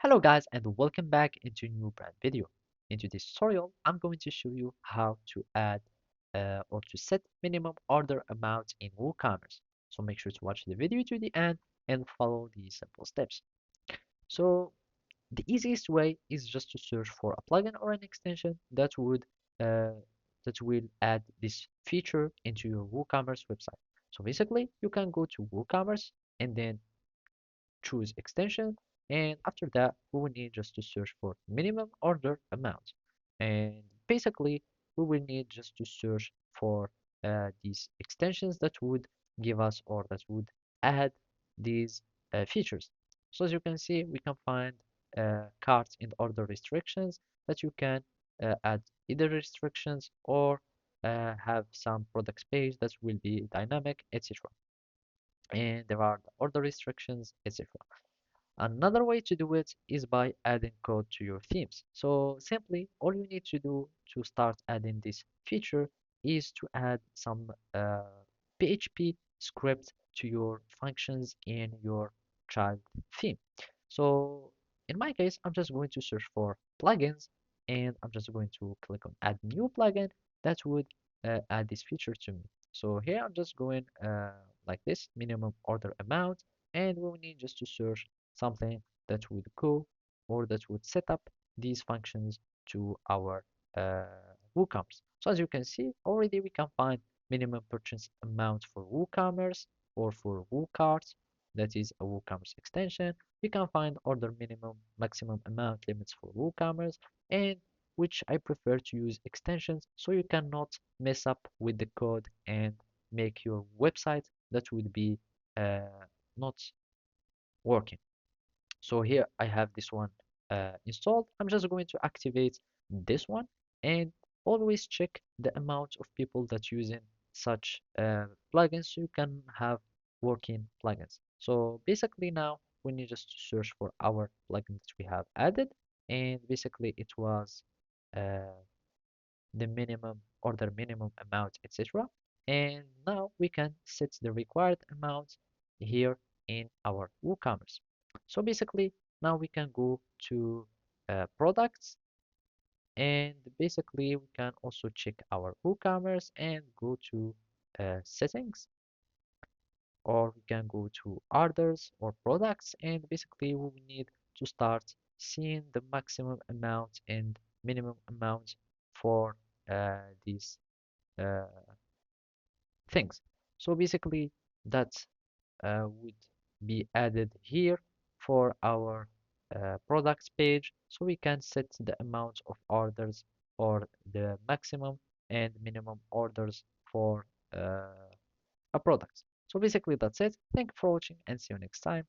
Hello guys and welcome back into a new brand video. Into this tutorial, I'm going to show you how to add or to set minimum order amount in WooCommerce. So make sure to watch the video to the end and follow these simple steps. So the easiest way is just to search for a plugin or an extension uh, that will add this feature into your WooCommerce website. So basically, you can go to WooCommerce and then choose extension, and after that we will need just to search for minimum order amount, and basically we will need just to search for these extensions that would give us or that would add these features. So as you can see, we can find carts and order restrictions that you can add either restrictions or have some products page that will be dynamic, etc. And there are the order restrictions, etc. Another way to do it is by adding code to your themes. So simply, all you need to do to start adding this feature is to add some PHP script to your functions in your child theme. So in my case, I'm just going to search for plugins and I'm just going to click on add new plugin that would add this feature to me. So here I'm just going like this, minimum order amount, and we will need just to search something that would go or that would set up these functions to our uh, WooCommerce. So as you can see, already we can find minimum purchase amount for WooCommerce or for WooCart, that is a WooCommerce extension. We can find order minimum maximum amount limits for WooCommerce, and which I prefer to use extensions so you cannot mess up with the code and make your website that would be not working. So here I have this one installed. I'm just going to activate this one and always check the amount of people that using such plugins so you can have working plugins. So basically now we need just to search for our plugin that we have added, and basically it was uh, the minimum order minimum amount, etc. And now we can set the required amount here in our WooCommerce. So basically now we can go to products, and basically we can also check our WooCommerce and go to settings, or we can go to orders or products, and basically we will need to start seeing the maximum amount and minimum amount for these uh, things. So basically that would be added here for our products page, so we can set the amount of orders or the maximum and minimum orders for a product. So basically that's it. Thank you for watching and see you next time.